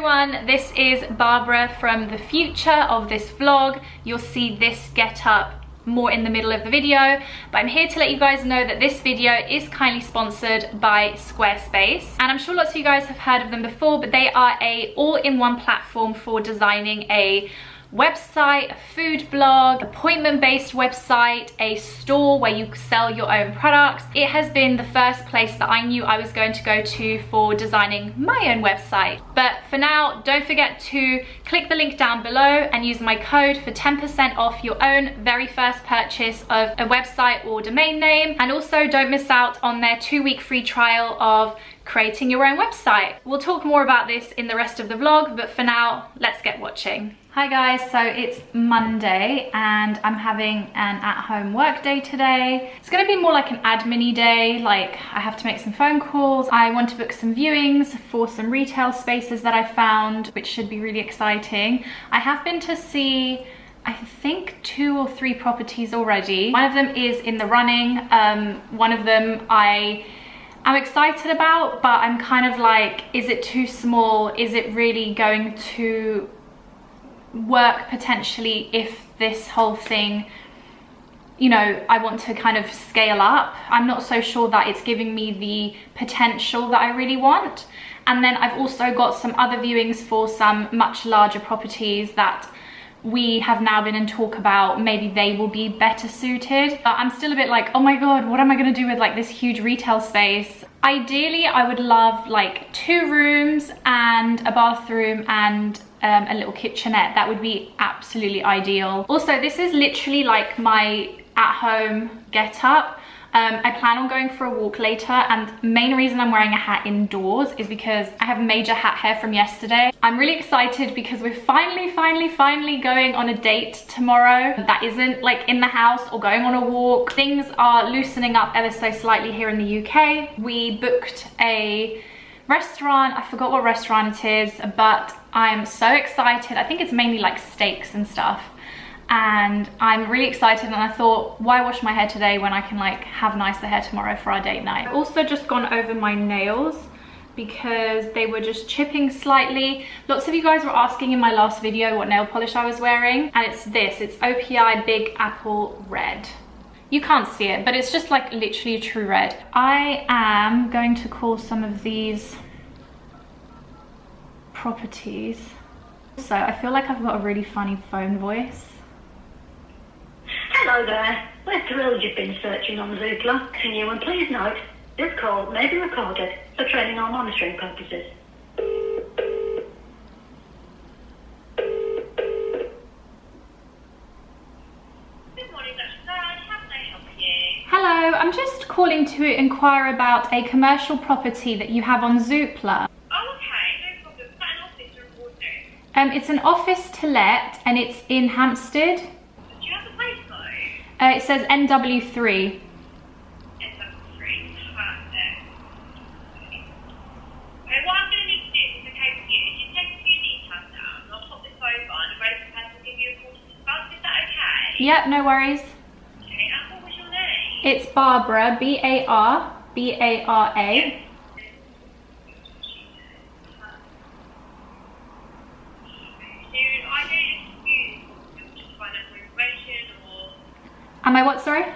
everyone, this is Barbara from the future of this vlog. You'll see this get up more in the middle of the video, but I'm here to let you guys know that this video is kindly sponsored by Squarespace, and I'm sure lots of you guys have heard of them before, but they are a all-in-one platform for designing a website, a food blog, appointment-based website, a store where you sell your own products. It has been the first place that I knew I was going to go to for designing my own website. But for now, don't forget to click the link down below and use my code for 10% off your own very first purchase of a website or domain name. And also don't miss out on their 2-week free trial of creating your own website. We'll talk more about this in the rest of the vlog, but for now, let's get watching. Hi guys, so it's Monday and I'm having an at-home work day today. It's gonna be more like an admin-y day, like I have to make some phone calls. I want to book some viewings for some retail spaces that I found, which should be really exciting. I have been to see, I think 2 or 3 properties already. One of them is in the running. One of them I'm excited about, but I'm kind of like, is it too small? Is it really going to work potentially if this whole thing, you know, I want to kind of scale up? I'm not so sure that it's giving me the potential that I really want. And then I've also got some other viewings for some much larger properties that we have now been in talk about. Maybe they will be better suited. But I'm still a bit like, oh my god, what am I going to do with like this huge retail space? Ideally, I would love like 2 rooms and a bathroom and a little kitchenette. That would be absolutely ideal. Also, this is literally like my at-home get-up. I plan on going for a walk later, and the main reason I'm wearing a hat indoors is because I have major hat hair from yesterday. I'm really excited because we're finally going on a date tomorrow that isn't like in the house or going on a walk. Things are loosening up ever so slightly here in the UK. We booked a restaurant, I forgot what restaurant it is, but I'm so excited. I think it's mainly like steaks and stuff. And I'm really excited, and I thought, why wash my hair today when I can like have nicer hair tomorrow for our date night. I've also just gone over my nails because they were just chipping slightly. Lots of you guys were asking in my last video what nail polish I was wearing, and it's this. It's OPI Big Apple Red. You can't see it, but it's just like literally a true red. I am going to call some of these properties. So I feel like I've got a really funny phone voice. Hello there. We're thrilled you've been searching on Zoopla. Can you and please note, this call may be recorded for training or monitoring purposes. Good morning, Dr. Sarah. How can I help you? Hello, I'm just calling to inquire about a commercial property that you have on Zoopla. Oh, okay. No problem. Is that an office or a boardroom? It's an office to let, and it's in Hampstead. Do you have the postcode? It says NW3. NW3. Perfect. Okay, what I'm going to need to do, if it's okay with you, is just take a few details down, and I'll pop this over, and a relevant person will give you a call to discuss. Is that okay? Yep, no worries. Okay, and what was your name? It's Barbara, B-A-R-B-A-R-A. Am I what, sorry? Was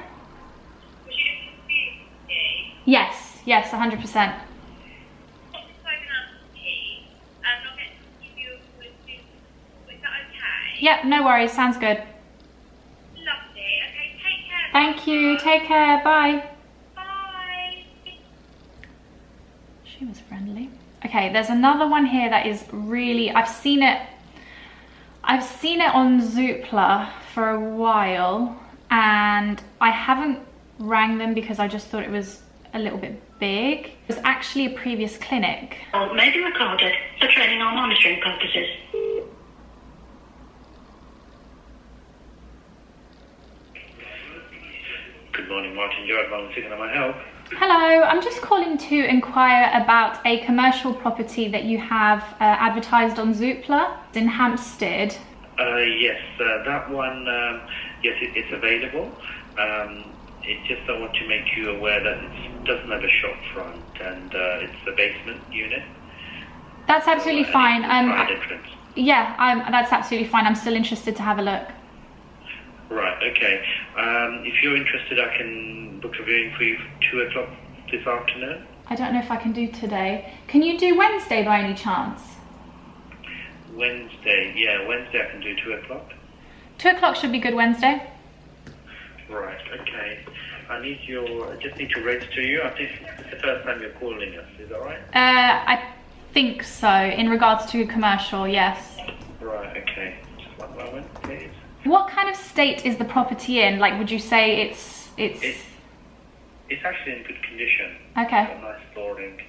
you looking for beauty? Yes, 100%. Pop this over now to me, and I'll get to give you a call as soon as possible. Is that okay? Yep, no worries, sounds good. Lovely. Okay, take care. Thank you, take care, bye. Bye. She was friendly. Okay, there's another one here that is really, I've seen it on Zoopla for a while, and I haven't rang them because I just thought it was a little bit big. It was actually a previous clinic. Call may be recorded for training or monitoring purposes. Good morning, Martin. You're at Valentine. Can I help? Hello, I'm just calling to inquire about a commercial property that you have advertised on Zoopla in Hampstead. Yes, that one, yes, it's available. It's just I want to make you aware that it doesn't have a shop front, and it's a basement unit. That's absolutely fine. Side entrance. Yeah, that's absolutely fine. I'm still interested to have a look. Right, okay. If you're interested, I can book a viewing for you for 2 o'clock this afternoon. I don't know if I can do today. Can you do Wednesday by any chance? Wednesday, yeah, Wednesday I can do 2 o'clock. 2 o'clock should be good Wednesday. Right, okay. I just need to register you. I think it's the first time you're calling us, is that right? I think so, in regards to commercial, yes. Right, okay. Just one moment, please. What kind of state is the property in? Like, would you say it's It's actually in good condition. Okay. It's got nice flooring.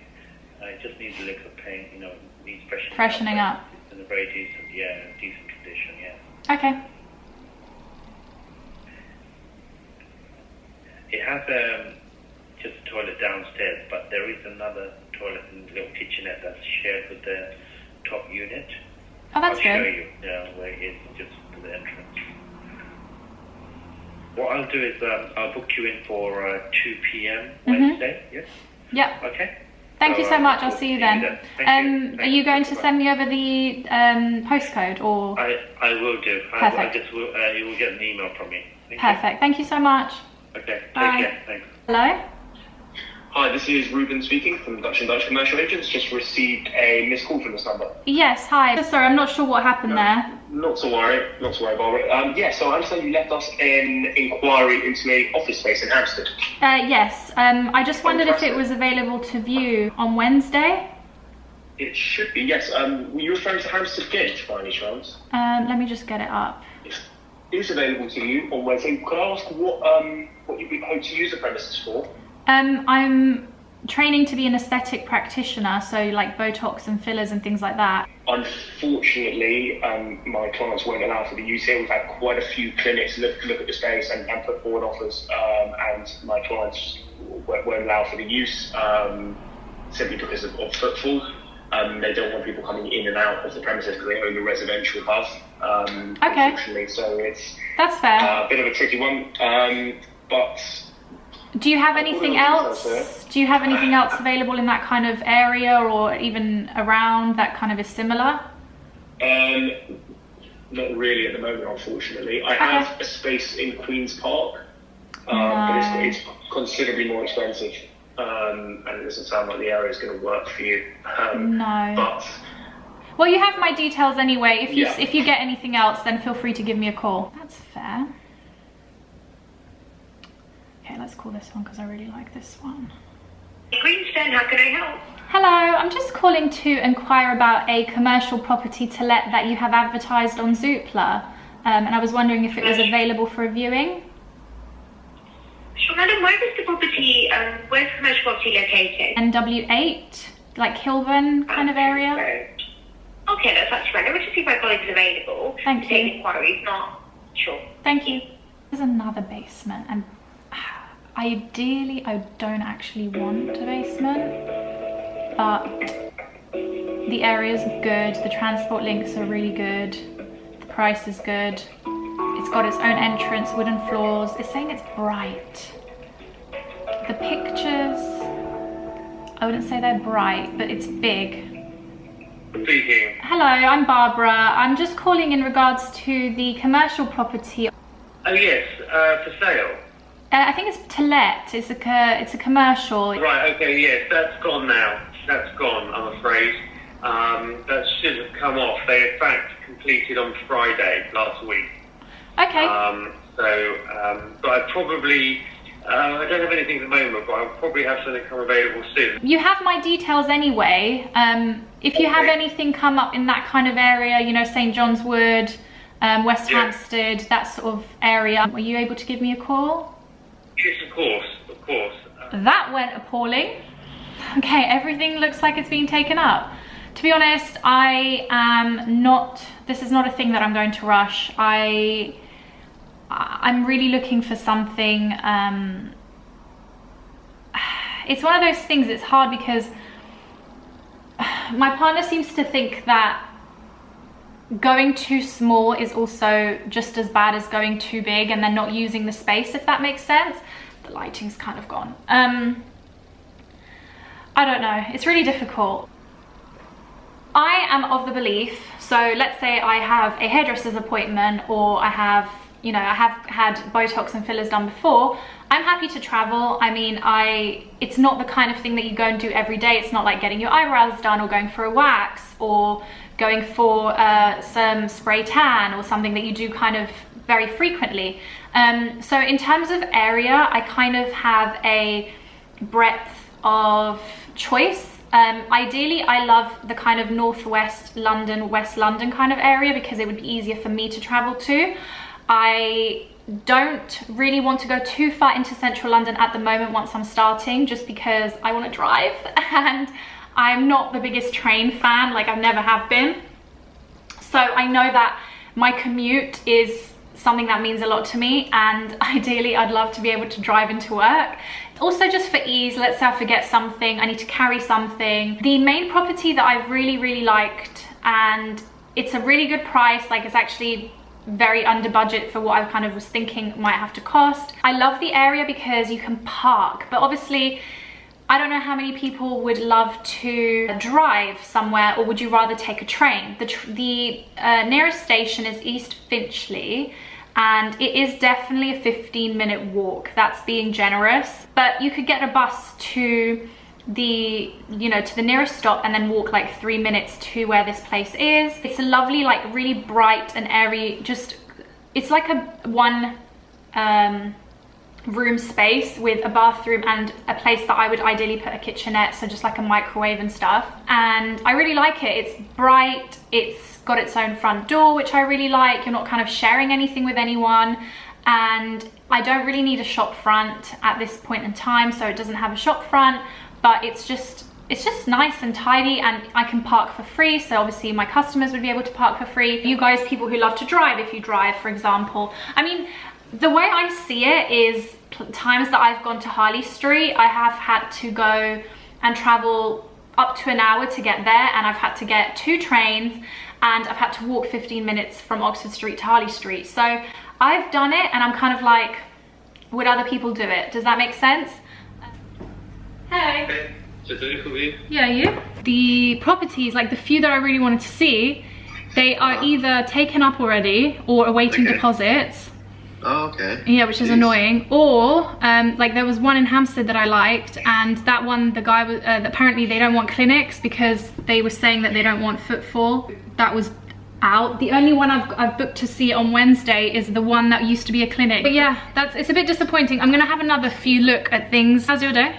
It just needs a lick of paint, needs freshening up. It's in a very decent condition, yeah. Okay. It has just a toilet downstairs, but there is another toilet and little kitchenette that's shared with the top unit. Oh, that's I'll good. show you where it is, just to the entrance. What I'll do is I'll book you in for 2 p.m. Wednesday, yes? Yep. Okay. Thank you so much. I'll see you then. Thank Are you going to send me over the postcode or? I will do. Perfect. You will get an email from me. Perfect. Thank you so much. Okay. Bye. Take care. Thanks. Hello? Hi, this is Ruben speaking from Dutch & Dutch Commercial Agents. Just received a missed call from this number. Yes, hi. Sorry, I'm not sure what happened there. Not to worry, Barbara. Yeah, so I understand you left us an inquiry into an office space in Hampstead. Yes, I just wondered if it was available to view on Wednesday. It should be, yes. Were you referring to Hampstead by any chance? Let me just get it up. It is available to you on Wednesday. Could I ask what you hope to use the premises for? I'm training to be an aesthetic practitioner, so like Botox and fillers and things like that. Unfortunately, my clients won't allow for the use here. We've had quite a few clinics look at the space and put forward offers, and my clients won't allow for the use simply because of footfall. They don't want people coming in and out of the premises because they own the residential above. Okay. Unfortunately, so That's fair. A bit of a tricky one, but. Do you have anything else? Do you have anything else available in that kind of area or even around that kind of is similar? Not really at the moment, unfortunately. I have a space in Queen's Park, but it's considerably more expensive, and it doesn't sound like the area is going to work for you. No. But well, you have my details anyway. If you get anything else, then feel free to give me a call. That's fair. Okay, let's call this one because I really like this one. Greenstone, how can I help? Hello, I'm just calling to inquire about a commercial property to let that you have advertised on Zoopla, and I was wondering if it was available for a viewing. Sure, madam, where is the property, where's the commercial property located? NW8, like Kilburn kind of area. Okay, that's actually fine. Let me just see if my colleague is available. Thank Take you. inquiries, not sure. Thank you. There's another basement, and ideally I don't actually want a basement, but the area's good, the transport links are really good, the price is good, it's got its own entrance, wooden floors. It's saying it's bright. The pictures, I wouldn't say they're bright, but it's big. Speaking. Hello, I'm Barbara. I'm just calling in regards to the commercial property. Oh yes, for sale. I think it's to let. It's a commercial. Right, okay, yes, that's gone now. That's gone, I'm afraid. That should have come off. They, in fact, completed on Friday last week. Okay. But I probably, I don't have anything at the moment, but I'll probably have something come available soon. You have my details anyway. If you have anything come up in that kind of area, you know, St. John's Wood, West Hampstead, that sort of area, are you able to give me a call? Yes, of course, of course. That went appalling. Okay, everything looks like it's being taken up. To be honest, I am not, this is not a thing that I'm going to rush. I'm really looking for something. It's one of those things, it's hard because my partner seems to think that going too small is also just as bad as going too big and then not using the space, if that makes sense. The lighting's kind of gone. I don't know, it's really difficult. I am of the belief, so let's say I have a hairdresser's appointment, or I have, you know, I have had Botox and fillers done before, I'm happy to travel. I mean, it's not the kind of thing that you go and do every day. It's not like getting your eyebrows done or going for a wax or going for some spray tan or something that you do kind of very frequently. So in terms of area, I kind of have a breadth of choice. Ideally, I love the kind of northwest London, West London kind of area because it would be easier for me to travel to. I don't really want to go too far into central London at the moment once I'm starting, just because I want to drive and I'm not the biggest train fan, like I've never have been. So I know that my commute is something that means a lot to me, and ideally I'd love to be able to drive into work. Also, just for ease, let's say I forget something, I need to carry something. The main property that I've really liked, and it's a really good price, like it's actually very under budget for what I kind of was thinking might have to cost. I love the area because you can park, but obviously I don't know how many people would love to drive somewhere, or would you rather take a train? The nearest station is East Finchley, and it is definitely a 15-minute walk. That's being generous, but you could get a bus to the, you know, to the nearest stop and then walk like 3 minutes to where this place is. It's a lovely, like really bright and airy, just, it's like a one room space with a bathroom and a place that I would ideally put a kitchenette, so just like a microwave and stuff. And I really like it. It's bright, it's got its own front door, which I really like. You're not kind of sharing anything with anyone, and I don't really need a shop front at this point in time, so it doesn't have a shop front, but it's just nice and tidy, and I can park for free, so obviously my customers would be able to park for free. You guys, people who love to drive, if you drive, for example, I mean, the way I see it is times that I've gone to Harley Street, I have had to go and travel up to an hour to get there, and I've had to get 2 trains, and I've had to walk 15 minutes from Oxford Street to Harley Street. So I've done it, and I'm kind of like, would other people do it? Does that make sense? Hey. Yeah, you? The properties, like the few that I really wanted to see, they are either taken up already or awaiting deposits. Oh, okay. Yeah, which is annoying. Or like there was one in Hampstead that I liked, and that one, the guy was apparently they don't want clinics because they were saying that they don't want footfall. That was out. The only one I've booked to see on Wednesday is the one that used to be a clinic. But yeah, it's a bit disappointing. I'm gonna have another few look at things. How's your day?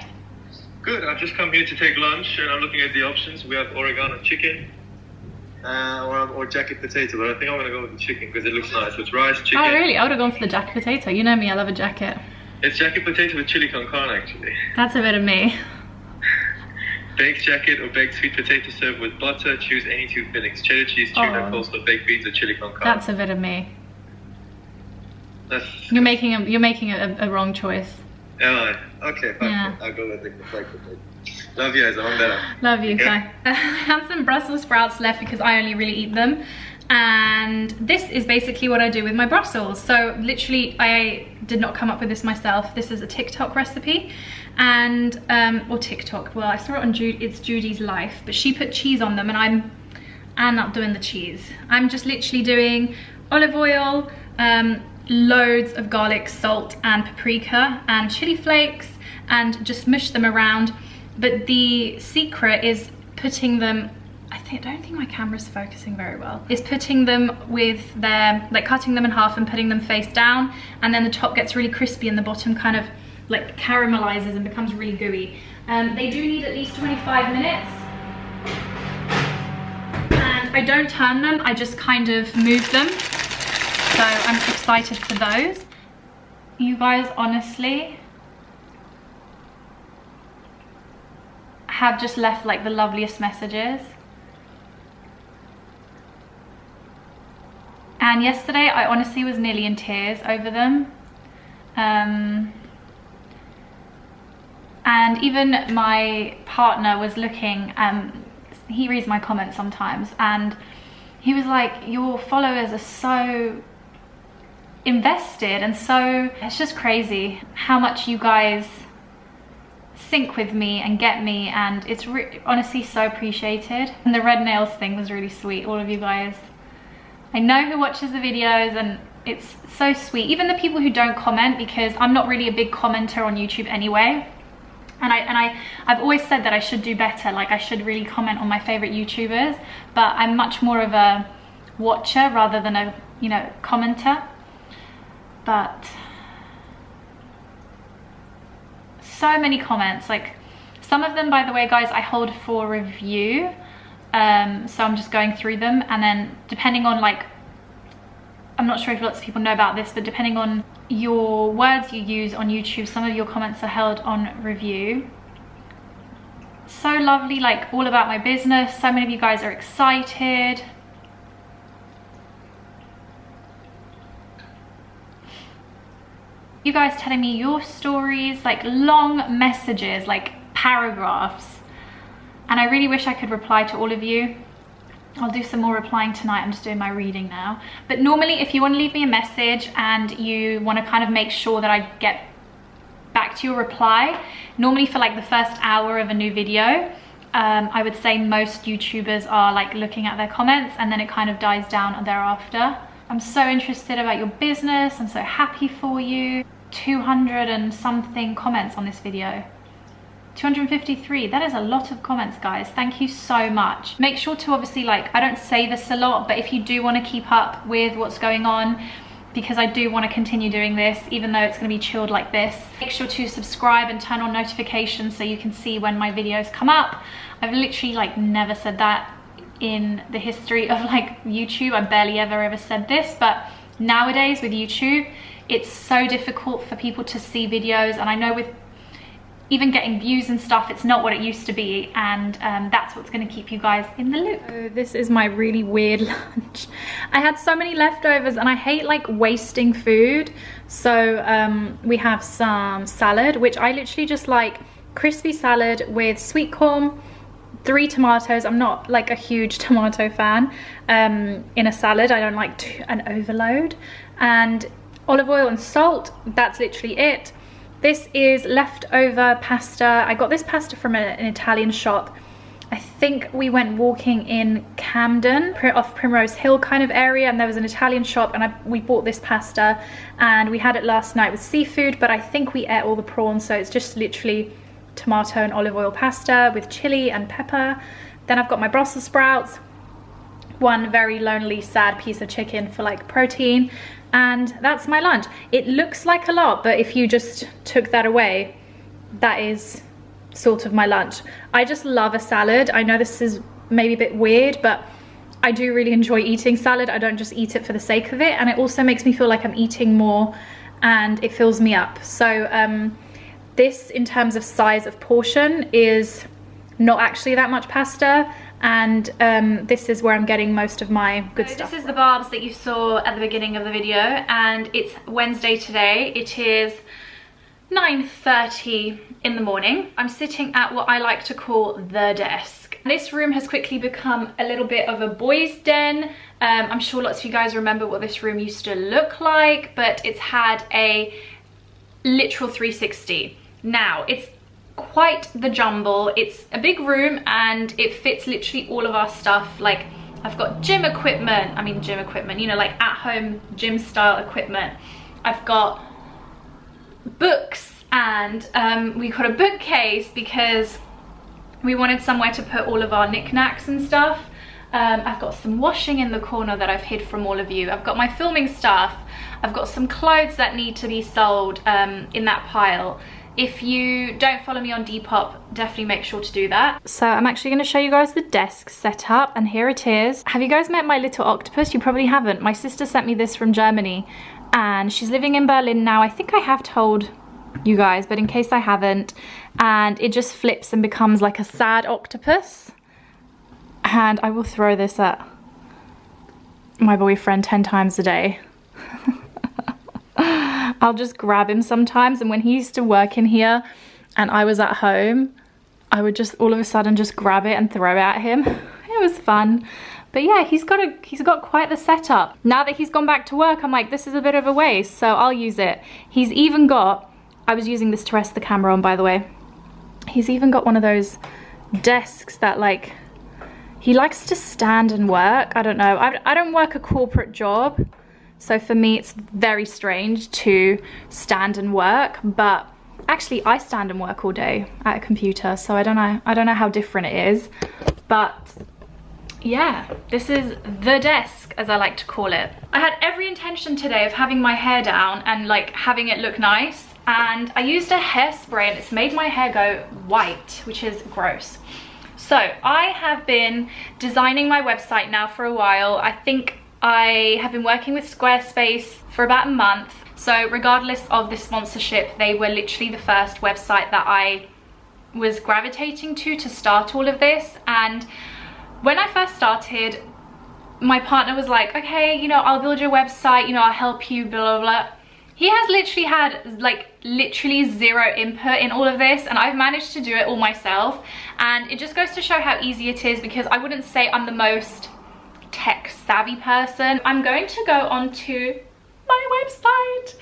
Good. I've just come here to take lunch, and I'm looking at the options. We have oregano chicken. Or jacket potato, but I think I'm gonna go with the chicken because it looks nice. It's rice, chicken. Oh really? I would have gone for the jacket potato. You know me, I love a jacket. It's jacket potato with chili con carne, actually. That's a bit of me. Baked jacket or baked sweet potato served with butter. Choose any 2 fillings: cheddar cheese, tuna, coleslaw, baked beans, or chili con carne. That's a bit of me. You're making a wrong choice. Am I? Okay, fine. Yeah. I'll go with the baked potato. Love you guys, I'm better. Love you, bye. I have some Brussels sprouts left because I only really eat them. And this is basically what I do with my Brussels. So literally, I did not come up with this myself. This is a TikTok recipe. And, or TikTok, well, I saw it on it's Judy's Life, but she put cheese on them, and I'm not doing the cheese. I'm just literally doing olive oil, loads of garlic, salt, and paprika, and chili flakes, and just mush them around. But the secret is putting them, I don't think my camera's focusing very well, is putting them with like cutting them in half and putting them face down, and then the top gets really crispy and the bottom kind of like caramelizes and becomes really gooey. They do need at least 25 minutes. And I don't turn them, I just kind of move them. So I'm excited for those. You guys, honestly, have just left like the loveliest messages. And yesterday I honestly was nearly in tears over them. And even my partner was looking, he reads my comments sometimes, and he was like, your followers are so invested, and so it's just crazy how much you guys sync with me and get me, and it's honestly so appreciated. And the red nails thing was really sweet. All of you guys, I know who watches the videos, and it's so sweet. Even the people who don't comment, because I'm not really a big commenter on YouTube anyway. And I've always said that I should do better, like I should really comment on my favorite YouTubers, but I'm much more of a watcher rather than a, you know, commenter. But so many comments, like some of them, by the way guys, I hold for review, so I'm just going through them, and then depending on, like, I'm not sure if lots of people know about this, but depending on your words you use on YouTube, some of your comments are held on review. So lovely, like all about my business. So many of you guys are excited. You guys telling me your stories, like long messages, like paragraphs. And I really wish I could reply to all of you. I'll do some more replying tonight. I'm just doing my reading now. But normally if you want to leave me a message and you want to kind of make sure that I get back to your reply, normally for like the first hour of a new video, I would say most YouTubers are like looking at their comments, and then it kind of dies down thereafter. I'm so interested about your business. I'm so happy for you. 200 and something comments on this video. 253, that is a lot of comments guys. Thank you so much. Make sure to obviously, like, I don't say this a lot, but if you do want to keep up with what's going on, because I do want to continue doing this even though it's going to be chilled like this, make sure to subscribe and turn on notifications so you can see when my videos come up. I've literally like never said that in the history of like YouTube. I barely ever said this, but nowadays with YouTube it's so difficult for people to see videos, and I know with even getting views and stuff, it's not what it used to be, and that's what's going to keep you guys in the loop. So this is my really weird lunch. I had so many leftovers, and I hate like wasting food. So we have some salad, which I literally just like crispy salad with sweet corn, 3 tomatoes. I'm not like a huge tomato fan in a salad. I don't like an overload, and olive oil and salt. That's literally it. This is leftover pasta. I got this pasta from an Italian shop. I think we went walking in Camden, off Primrose Hill kind of area, and there was an Italian shop, and we bought this pasta, and we had it last night with seafood, but I think we ate all the prawns, so it's just literally tomato and olive oil pasta with chili and pepper. Then I've got my Brussels sprouts, one very lonely, sad piece of chicken for like protein, and that's my lunch. It looks like a lot, but if you just took that away, that is sort of my lunch. I just love a salad. I know this is maybe a bit weird, but I do really enjoy eating salad. I don't just eat it for the sake of it, and it also makes me feel like I'm eating more, and it fills me up. So this, in terms of size of portion, is not actually that much pasta, and this is where I'm getting most of my good stuff. This is the barbs that you saw at the beginning of the video, and it's Wednesday today. It is 9:30 in the morning. I'm sitting at what I like to call the desk. This room has quickly become a little bit of a boys' den. I'm sure lots of you guys remember what this room used to look like, but it's had a literal 360. Now, it's quite the jumble. It's a big room, and it fits literally all of our stuff. Like, I've got gym equipment, you know, like at home gym style equipment. I've got books, and we got a bookcase because we wanted somewhere to put all of our knickknacks and stuff. I've got some washing in the corner that I've hid from all of you. I've got my filming stuff. I've got some clothes that need to be sold in that pile. If you don't follow me on Depop, definitely make sure to do that. So I'm actually going to show you guys the desk setup, and here it is. Have you guys met my little octopus? You probably haven't. My sister sent me this from Germany, and she's living in Berlin now. I think I have told you guys, but in case I haven't, and it just flips and becomes like a sad octopus. And I will throw this at my boyfriend 10 times a day. I'll just grab him sometimes, and when he used to work in here and I was at home, I would just all of a sudden just grab it and throw it at him. It was fun. But yeah, he's got quite the setup. Now that he's gone back to work, I'm like, this is a bit of a waste, so I'll use it. He's even got, I was using this to rest the camera on, by the way. He's even got one of those desks that like, he likes to stand and work. I don't know, I don't work a corporate job, so for me it's very strange to stand and work, but actually I stand and work all day at a computer, so I don't know how different it is. But yeah, this is the desk, as I like to call it. I had every intention today of having my hair down and like having it look nice, and I used a hairspray and it's made my hair go white, which is gross. So I have been designing my website now for a while. I think I have been working with Squarespace for about a month. So regardless of the sponsorship, they were literally the first website that I was gravitating to start all of this. And when I first started, my partner was like, okay, you know, I'll build your website, you know, I'll help you, blah, blah, blah. He has literally had like literally zero input in all of this, and I've managed to do it all myself. And it just goes to show how easy it is, because I wouldn't say I'm the most tech savvy person. I'm going to go onto my website,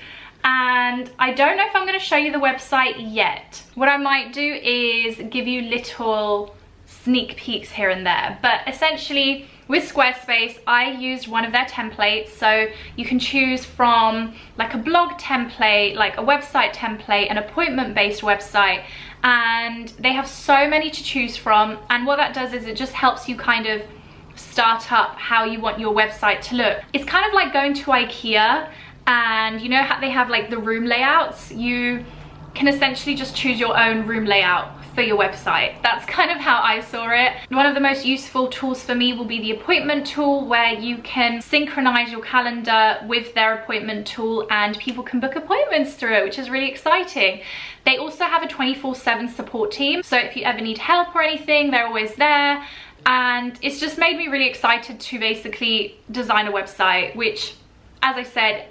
and I don't know if I'm going to show you the website yet. What I might do is give you little sneak peeks here and there, but essentially with Squarespace I used one of their templates. So you can choose from like a blog template, like a website template, an appointment-based website, and they have so many to choose from. And what that does is it just helps you kind of start up how you want your website to look. It's kind of like going to IKEA, and you know how they have like the room layouts? You can essentially just choose your own room layout for your website. That's kind of how I saw it. One of the most useful tools for me will be the appointment tool, where you can synchronize your calendar with their appointment tool and people can book appointments through it, which is really exciting. They also have a 24/7 support team, so if you ever need help or anything, they're always there. And it's just made me really excited to basically design a website, which, as I said,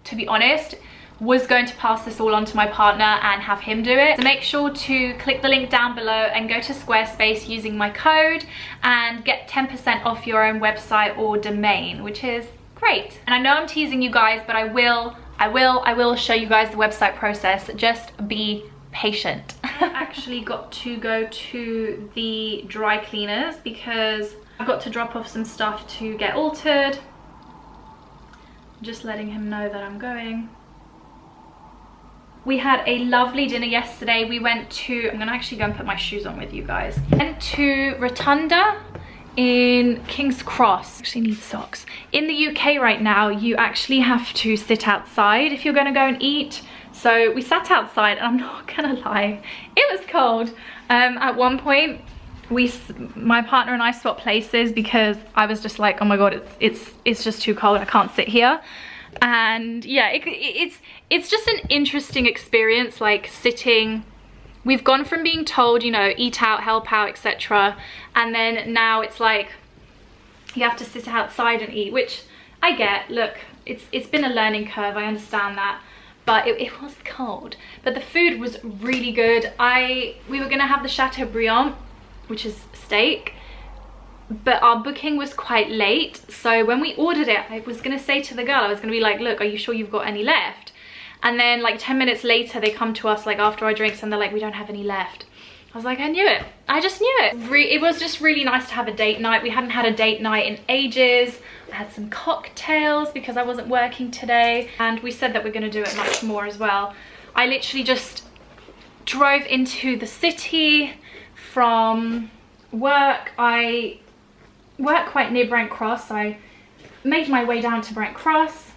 to be honest, was going to pass this all on to my partner and have him do it. So make sure to click the link down below and go to Squarespace using my code and get 10% off your own website or domain, which is great. And I know I'm teasing you guys, but I will show you guys the website process. Just be patient. I actually got to go to the dry cleaners because I've got to drop off some stuff to get altered. Just letting him know that I'm going. We had a lovely dinner yesterday. We went to, I'm gonna actually go and put my shoes on with you guys. Went to Rotunda in King's Cross. Actually need socks. In the UK right now, you actually have to sit outside if you're gonna go and eat. So we sat outside, and I'm not gonna lie, it was cold. At one point, my partner and I swapped places because I was just like, oh my god, it's just too cold, I can't sit here. And yeah, it's just an interesting experience, like sitting. We've gone from being told, you know, eat out, help out, etc., and then now it's like you have to sit outside and eat, which I get. Look, it's been a learning curve, I understand that, but it was cold. But the food was really good. We were gonna have the Chateaubriand, which is steak, but our booking was quite late. So when we ordered it, I was gonna say to the girl, I was gonna be like, look, are you sure you've got any left? And then like 10 minutes later, they come to us like after our drinks and they're like, we don't have any left. I was like, I knew it. I just knew it. It was just really nice to have a date night. We hadn't had a date night in ages. I had some cocktails because I wasn't working today. And we said that we're gonna do it much more as well. I literally just drove into the city from work. I work quite near Brent Cross. So I made my way down to Brent Cross,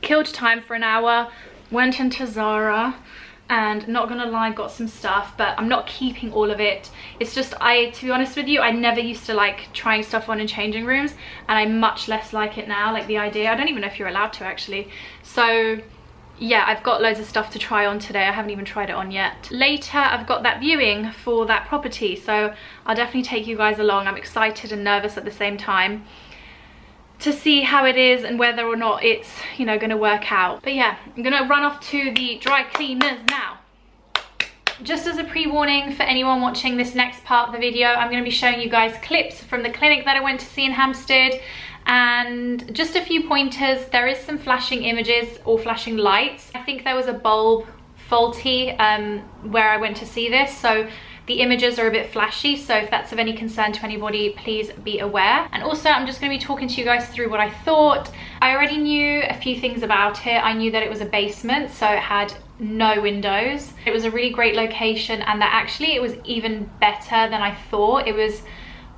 killed time for an hour, went into Zara, and not gonna lie, got some stuff, but I'm not keeping all of it. It's just, to be honest with you, I never used to like trying stuff on in changing rooms, and I much less like it now, like the idea. I don't even know if you're allowed to actually. So yeah, I've got loads of stuff to try on today. I haven't even tried it on yet. Later, I've got that viewing for that property, so I'll definitely take you guys along. I'm excited and nervous at the same time to see how it is and whether or not it's, you know, gonna work out. But yeah, I'm gonna run off to the dry cleaners now. Just as a pre-warning for anyone watching this next part of the video, I'm gonna be showing you guys clips from the clinic that I went to see in Hampstead, and just a few pointers. There is some flashing images or flashing lights. I think there was a bulb faulty where I went to see this, so the images are a bit flashy, so if that's of any concern to anybody, please be aware. And also, I'm just going to be talking to you guys through what I thought. I already knew a few things about it. I knew that it was a basement, so it had no windows. It was a really great location, and that actually it was even better than I thought. It was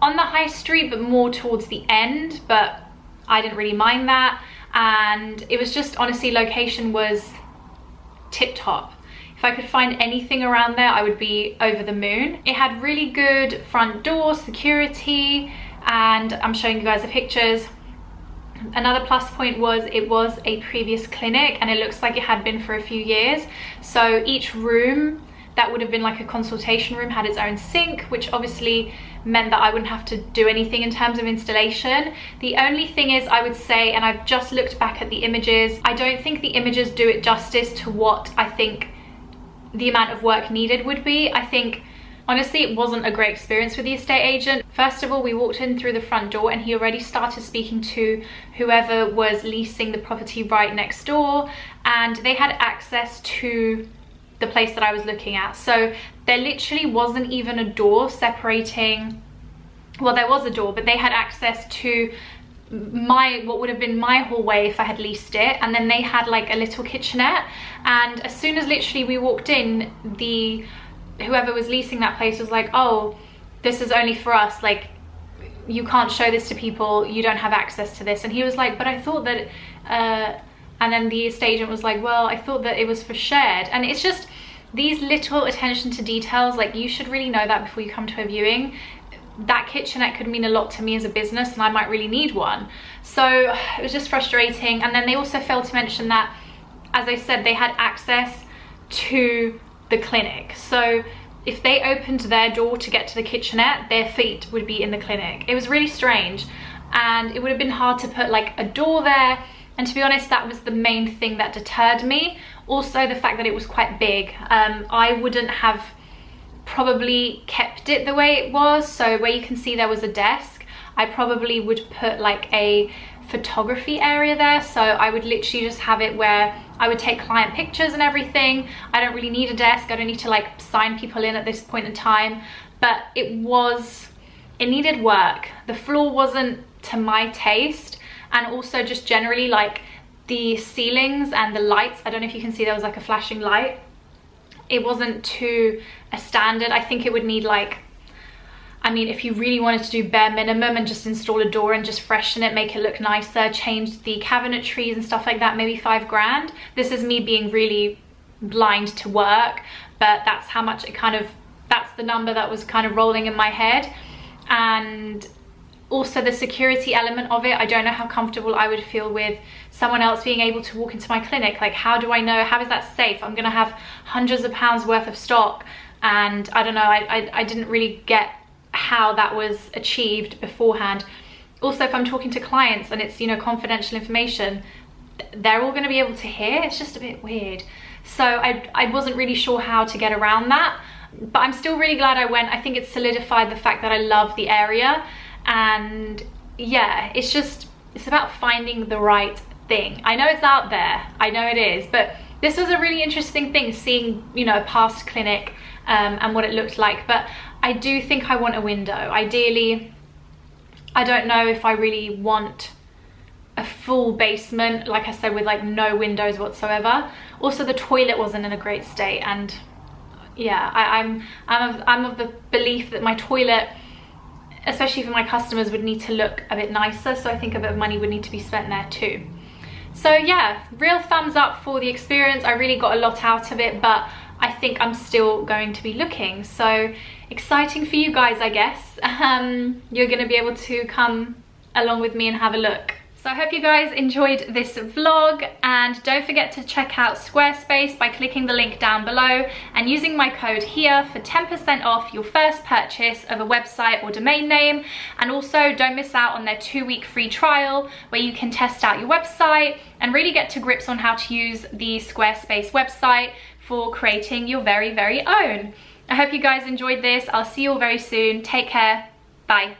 on the high street, but more towards the end, but I didn't really mind that. And it was just, honestly, location was tip top. If I could find anything around there, I would be over the moon. It had really good front door security, and I'm showing you guys the pictures. Another plus point was it was a previous clinic, and it looks like it had been for a few years. So each room that would have been like a consultation room had its own sink, which obviously meant that I wouldn't have to do anything in terms of installation. The only thing is, I would say, and I've just looked back at the images, I don't think the images do it justice to what I think the amount of work needed would be. I think honestly it wasn't a great experience with the estate agent. First of all, we walked in through the front door and he already started speaking to whoever was leasing the property right next door, and they had access to the place that I was looking at. So there literally wasn't even a door separating, well, there was a door, but they had access to what would have been my hallway if I had leased it, and then they had like a little kitchenette. And as soon as literally we walked in, whoever was leasing that place was like, oh, this is only for us, like you can't show this to people, you don't have access to this. And he was like, but I thought that and then the estate agent was like, well, I thought that it was for shared. And it's just these little attention to details, like you should really know that before you come to a viewing. That kitchenette could mean a lot to me as a business, and I might really need one. So it was just frustrating. And then they also failed to mention that, as I said, they had access to the clinic. So if they opened their door to get to the kitchenette, their feet would be in the clinic. It was really strange, and it would have been hard to put like a door there. And to be honest, that was the main thing that deterred me. Also the fact that it was quite big. I wouldn't have probably kept it the way it was. So where you can see there was a desk, I probably would put like a photography area there. So I would literally just have it where I would take client pictures and everything. I don't really need a desk. I don't need to like sign people in at this point in time. But it needed work. The floor wasn't to my taste, and also just generally like the ceilings and the lights, I don't know if you can see there was like a flashing light. It wasn't to a standard. I think it would need like, I mean, if you really wanted to do bare minimum and just install a door and just freshen it, make it look nicer, change the cabinetries and stuff like that, maybe 5 grand. This is me being really blind to work, but that's how much it kind of, that's the number that was kind of rolling in my head. And also the security element of it, I don't know how comfortable I would feel with someone else being able to walk into my clinic. Like, how do I know, how is that safe? I'm gonna have hundreds of pounds worth of stock, and I don't know, I didn't really get how that was achieved beforehand. Also, if I'm talking to clients and it's, you know, confidential information, they're all gonna be able to hear. It's just a bit weird. So I wasn't really sure how to get around that, but I'm still really glad I went. I think it solidified the fact that I love the area. And yeah, it's about finding the right thing. I know it's out there, I know it is, but this was a really interesting thing, seeing, you know, a past clinic and what it looked like. But I do think I want a window. Ideally, I don't know if I really want a full basement, like I said, with like no windows whatsoever. Also, the toilet wasn't in a great state, and yeah, I'm of the belief that my toilet, especially for my customers, would need to look a bit nicer. So I think a bit of money would need to be spent there too. So yeah, real thumbs up for the experience. I really got a lot out of it, but I think I'm still going to be looking. So exciting for you guys, I guess. You're gonna be able to come along with me and have a look. So I hope you guys enjoyed this vlog, and don't forget to check out Squarespace by clicking the link down below and using my code here for 10% off your first purchase of a website or domain name. And also don't miss out on their 2-week free trial where you can test out your website and really get to grips on how to use the Squarespace website for creating your very, very own. I hope you guys enjoyed this. I'll see you all very soon. Take care. Bye.